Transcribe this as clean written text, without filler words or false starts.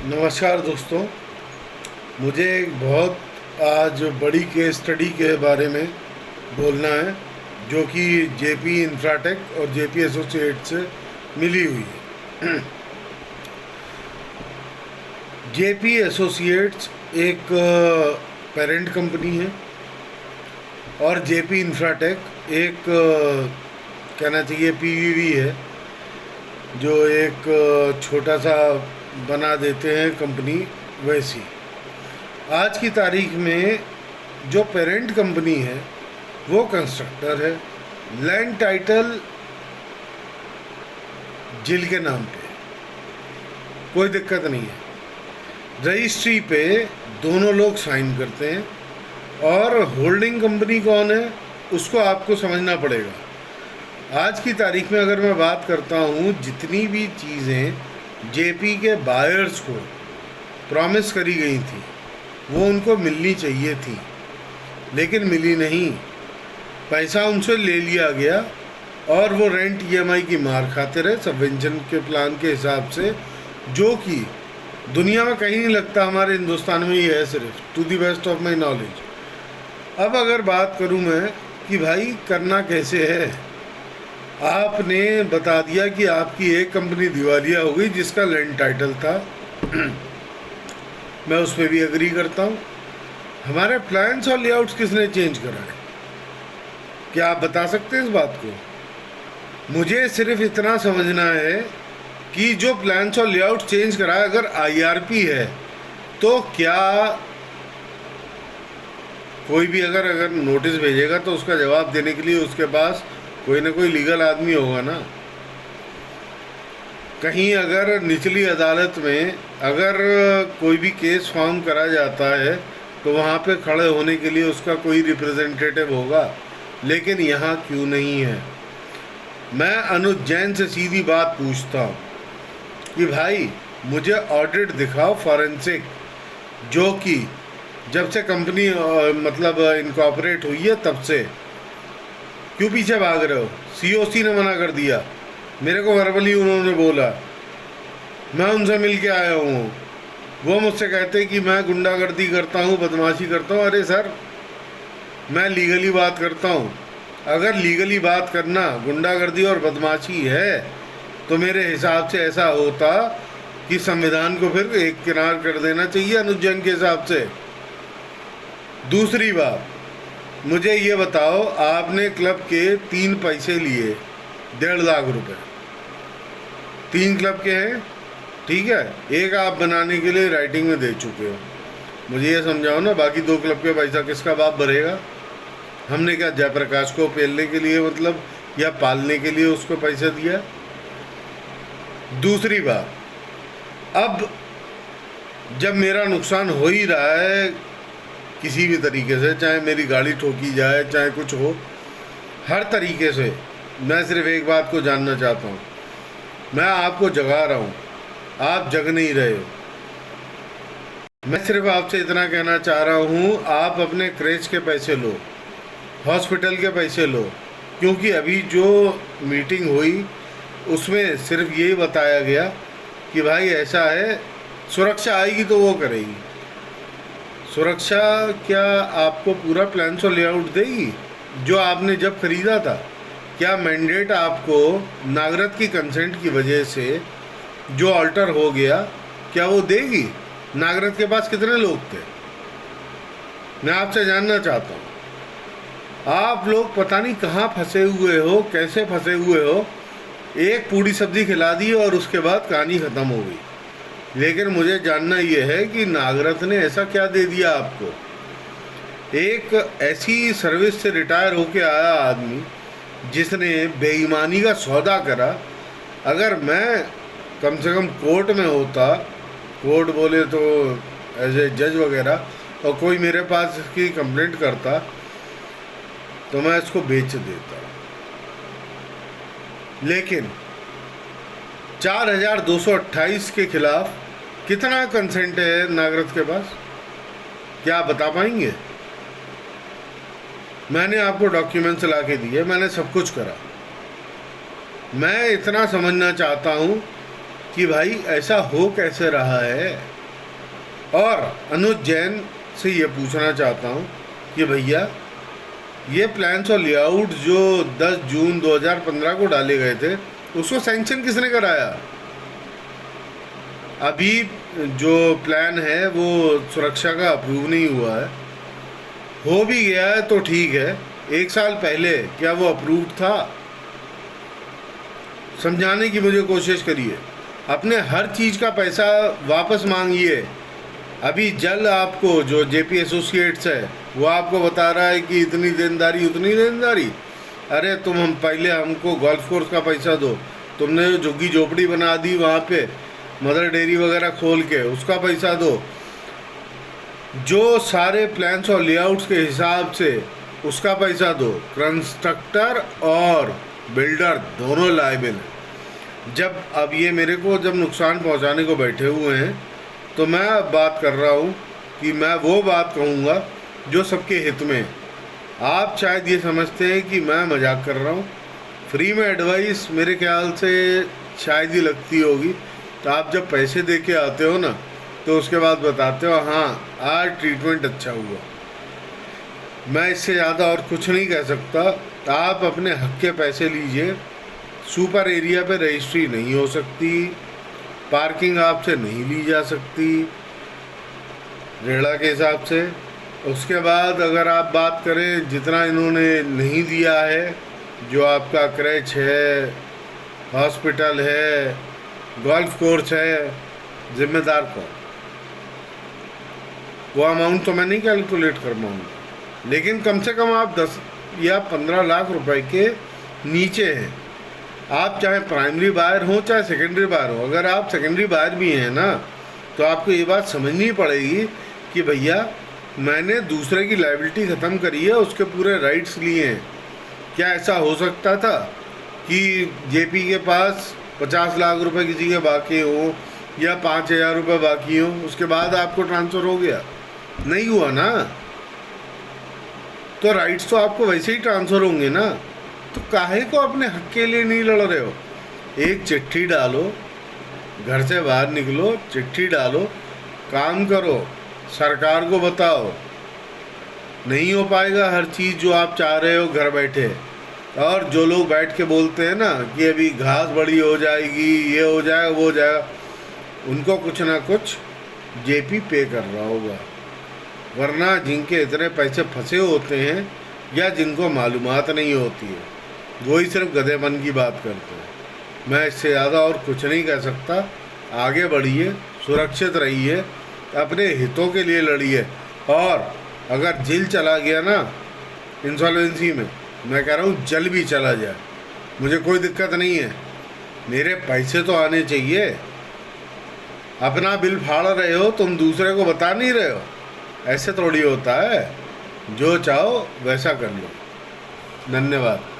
नमस्कार दोस्तों। मुझे एक बहुत आज बड़ी केस स्टडी के बारे में बोलना है, जो कि जेपी इंफ्राटेक और जेपी एसोसिएट से मिली हुई है। जेपी एसोसिएट्स एक पेरेंट कंपनी है और जेपी इंफ्राटेक एक कहना चाहिए पीवीवी है, जो एक छोटा सा बना देते हैं कंपनी वैसी। आज की तारीख में जो पेरेंट कंपनी है वो कंस्ट्रक्टर है। लैंड टाइटल जिल के नाम पे, कोई दिक्कत नहीं है। रजिस्ट्री पे दोनों लोग साइन करते हैं, और होल्डिंग कंपनी कौन है उसको आपको समझना पड़ेगा। आज की तारीख में अगर मैं बात करता हूँ, जितनी भी चीज़ें जेपी के बायर्स को प्रॉमिस करी गई थी वो उनको मिलनी चाहिए थी, लेकिन मिली नहीं। पैसा उनसे ले लिया गया और वो रेंट ईएमआई की मार खाते रहे सबवेंशन के प्लान के हिसाब से, जो कि दुनिया में कहीं नहीं लगता, हमारे हिंदुस्तान में ही है सिर्फ, to the best of my knowledge. अब अगर बात करूं मैं कि भाई करना कैसे है, आपने बता दिया कि आपकी एक कंपनी दिवालिया हो गई जिसका लैंड टाइटल था। मैं उस पर भी एग्री करता हूँ। हमारे प्लान्स और लेआउट्स किसने चेंज कराए, क्या आप बता सकते हैं इस बात को? मुझे सिर्फ इतना समझना है कि जो प्लान्स और लेआउट चेंज कराए, अगर आईआरपी है तो क्या कोई भी अगर नोटिस भेजेगा तो उसका जवाब देने के लिए उसके पास कोई ना कोई लीगल आदमी होगा ना। कहीं अगर निचली अदालत में अगर कोई भी केस फॉर्म करा जाता है तो वहाँ पे खड़े होने के लिए उसका कोई रिप्रेजेंटेटिव होगा, लेकिन यहाँ क्यों नहीं है? मैं अनुज जैन से सीधी बात पूछता हूँ कि भाई मुझे ऑडिट दिखाओ फॉरेंसिक, जो कि जब से कंपनी मतलब इनकॉर्पोरेट हुई है तब से। क्यों पीछे भाग रहे हो? सीओसी ने मना कर दिया, मेरे को वर्बली उन्होंने बोला, मैं उनसे मिल के आया हूँ। वो मुझसे कहते कि मैं गुंडागर्दी करता हूँ, बदमाशी करता हूँ। अरे सर, मैं लीगली बात करता हूँ। अगर लीगली बात करना गुंडागर्दी और बदमाशी है तो मेरे हिसाब से ऐसा होता कि संविधान को फिर एक किनार कर देना चाहिए अनुज जैन के हिसाब से। दूसरी बात, मुझे ये बताओ, आपने क्लब के 3 पैसे लिए 1.5 लाख रुपए, 3 क्लब के हैं, ठीक है, एक आप बनाने के लिए राइटिंग में दे चुके हो। मुझे ये समझाओ ना, बाकी 2 क्लब के पैसा किसका बाप भरेगा? हमने क्या जयप्रकाश को पेलने के लिए मतलब या पालने के लिए उसको पैसा दिया? दूसरी बात, अब जब मेरा नुकसान हो ही रहा है किसी भी तरीके से, चाहे मेरी गाड़ी ठोकी जाए, चाहे कुछ हो, हर तरीके से, मैं सिर्फ एक बात को जानना चाहता हूँ। मैं आपको जगा रहा हूँ, आप जग नहीं रहे हो। मैं सिर्फ आपसे इतना कहना चाह रहा हूँ, आप अपने क्रेच के पैसे लो, हॉस्पिटल के पैसे लो, क्योंकि अभी जो मीटिंग हुई उसमें सिर्फ यही बताया गया कि भाई ऐसा है, सुरक्षा आएगी तो वो करेगी। सुरक्षा क्या आपको पूरा प्लान और लेआउट देगी जो आपने जब खरीदा था? क्या मैंडेट आपको नागरिक की कंसेंट की वजह से जो अल्टर हो गया, क्या वो देगी? नागरिक के पास कितने लोग थे? मैं आपसे जानना चाहता हूँ। आप लोग पता नहीं कहाँ फंसे हुए हो, कैसे फंसे हुए हो। एक पूरी सब्जी खिला दी और उसके बाद कहानी ख़त्म हो गई। लेकिन मुझे जानना ये है कि नागरथ ने ऐसा क्या दे दिया आपको? एक ऐसी सर्विस से रिटायर होके आया आदमी जिसने बेईमानी का सौदा करा, अगर मैं कम से कम कोर्ट में होता, कोर्ट बोले तो एज ए जज वगैरह, और कोई मेरे पास इसकी कंप्लेंट करता तो मैं इसको बेच देता। लेकिन 4228 के खिलाफ कितना कंसेंट है नागरिक के पास, क्या आप बता पाएंगे? मैंने आपको डॉक्यूमेंट्स ला के दिए, मैंने सब कुछ करा। मैं इतना समझना चाहता हूँ कि भाई ऐसा हो कैसे रहा है। और अनुज जैन से ये पूछना चाहता हूँ कि भैया ये प्लान्स और लेआउट जो 10 जून 2015 को डाले गए थे उसको सैंक्शन किसने कराया? अभी जो प्लान है वो सुरक्षा का अप्रूव नहीं हुआ है। हो भी गया है तो ठीक है, 1 साल पहले क्या वो अप्रूव्ड था? समझाने की मुझे कोशिश करिए। अपने हर चीज़ का पैसा वापस मांगिए। अभी जल आपको जो जेपी एसोसिएट्स है वो आपको बता रहा है कि इतनी देनदारी उतनी देनदारी। अरे तुम हम पहले हमको गोल्फ कोर्स का पैसा दो, तुमने जो झुग्गी झोपड़ी बना दी वहाँ पे मदर डेयरी वगैरह खोल के उसका पैसा दो। जो सारे प्लान्स और लेआउट्स के हिसाब से उसका पैसा दो। कंस्ट्रक्टर और बिल्डर दोनों लायबिल हैं। जब अब ये मेरे को जब नुकसान पहुंचाने को बैठे हुए हैं तो मैं अब बात कर रहा हूँ कि मैं वो बात कहूँगा जो सबके हित में। आप शायद ये समझते हैं कि मैं मजाक कर रहा हूँ। फ्री में एडवाइस मेरे ख्याल से शायद ही लगती होगी। तो आप जब पैसे दे के आते हो ना तो उसके बाद बताते हो हाँ आज ट्रीटमेंट अच्छा हुआ। मैं इससे ज़्यादा और कुछ नहीं कह सकता। आप अपने हक के पैसे लीजिए। सुपर एरिया पे रजिस्ट्री नहीं हो सकती, पार्किंग आपसे नहीं ली जा सकती रेड़ा के हिसाब से। उसके बाद अगर आप बात करें जितना इन्होंने नहीं दिया है, जो आपका क्रैच है, हॉस्पिटल है, गोल्फ कोर्स है, जिम्मेदार कौन? वो अमाउंट तो मैं नहीं कैलकुलेट कर पाऊँगा, लेकिन कम से कम आप 10 या 15 लाख रुपए के नीचे हैं। आप चाहे प्राइमरी बायर हो चाहे सेकेंडरी बायर हो। अगर आप सेकेंडरी बायर भी हैं ना तो आपको ये बात समझनी पड़ेगी कि भैया मैंने दूसरे की लायबिलिटी ख़त्म करी है, उसके पूरे राइट्स लिए हैं। क्या ऐसा हो सकता था कि जेपी के पास 50 लाख रुपए किसी के बाकी हो या 5,000 रुपये बाकी हो, उसके बाद आपको ट्रांसफ़र हो गया? नहीं हुआ ना। तो राइट्स तो आपको वैसे ही ट्रांसफ़र होंगे ना। तो काहे को अपने हक के लिए नहीं लड़ रहे हो? एक चिट्ठी डालो, घर से बाहर निकलो, चिट्ठी डालो, काम करो, सरकार को बताओ। नहीं हो पाएगा हर चीज़ जो आप चाह रहे हो घर बैठे। और जो लोग बैठ के बोलते हैं ना कि अभी घास बड़ी हो जाएगी, ये हो जाएगा, वो हो जाएगा, उनको कुछ ना कुछ जेपी पे कर रहा होगा। वरना जिनके इतने पैसे फंसे होते हैं या जिनको मालूमात नहीं होती है वही सिर्फ गधेपन की बात करते हैं। मैं इससे ज़्यादा और कुछ नहीं कह सकता। आगे बढ़िए, सुरक्षित रहिए, अपने हितों के लिए लड़िए। और अगर जेल चला गया ना इंसॉल्वेंसी में, मैं कह रहा हूँ जल भी चला जाए, मुझे कोई दिक्कत नहीं है। मेरे पैसे तो आने चाहिए। अपना बिल फाड़ रहे हो, तुम दूसरे को बता नहीं रहे हो। ऐसे थोड़ी होता है। जो चाहो वैसा कर लो। धन्यवाद।